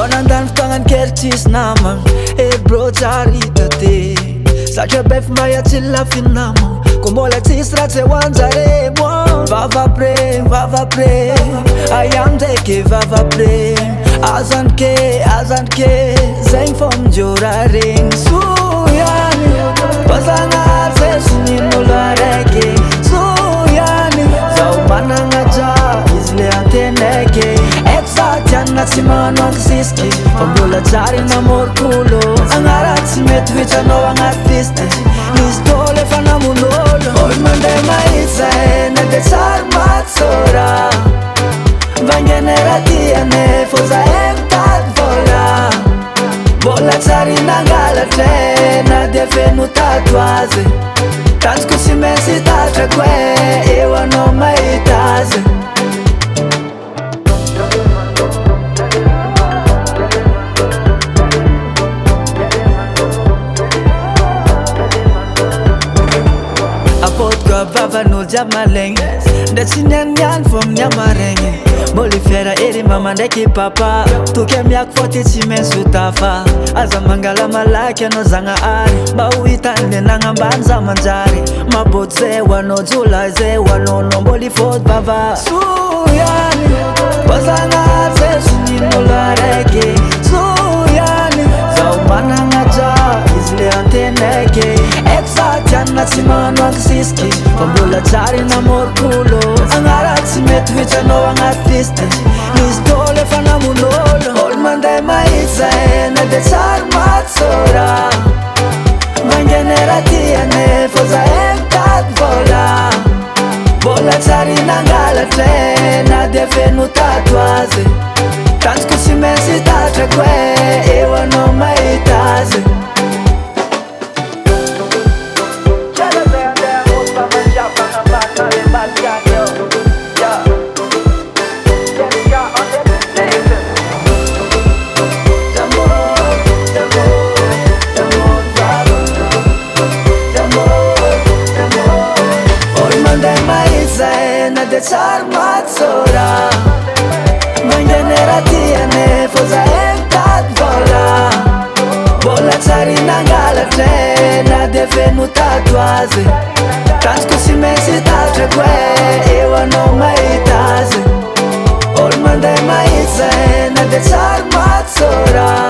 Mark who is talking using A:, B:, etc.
A: Nandany fotoagnany kely tsisy namagna bro tsary hita ty Satria be fa mba iatsily lafiny namagna Ko mbola tsisy ratsy eo anjare mo Vava pre Aia amizay vava pre Azany ke Zegny fô mijora regny Soyany Bazagnary zay sonin'olo araiky Soyany Zaho managna dra izy le antenaike Tianina tsy manonto sisiky Fa mbola tsary namorokolo Agnara tsy mety vitranao agnartiste Nisy tôlo efa namon'olo Olo mandeha mahitsa na de tsary matsora Vangenera tiane Fô zahay mitady vola Mbola tsary nangalatre Na de feno tato azy Tanjoko tsy maintsy tatrako Eo anao mahita azy Vavan'olo jiaby malegny Nde tsy nianiany fô amin'ny amaregny Mboly fiera ery mama ndraiky papa Toky amiako fô ty tsy maintsy ho tafa Aza mangala malaky anao zagnahary Mba ho hitany menagna za manjary Maboto zay ho anao jola zay ho anao mboly fôty vava Soyany Bazagnary zay sonin'olo araiky Soyany Zaho managna dra izy le antenaike Tianina tsy manonto sisiky Fa mbola tsary namorokolo Agnara tsy mety vitranao agnartiste Nisy tôlo efa namon'olo Olo mandeha mahitsa Na de tsary matsora Vangenera tiane Fô zahay mitady vola Mbola tsary nangalatre Na de feno tato azy Tanjoko tsy maintsy tatrako Eo anao mahita azy Tsary matsora Vangenera tiane Fô zahay mitady vola Mbola tsary nangalatre Na de feno tato azy Tanjoko tsy maintsy tatrako Eo anao mahita azy Olo mandeha mahitsa Na de tsary matsora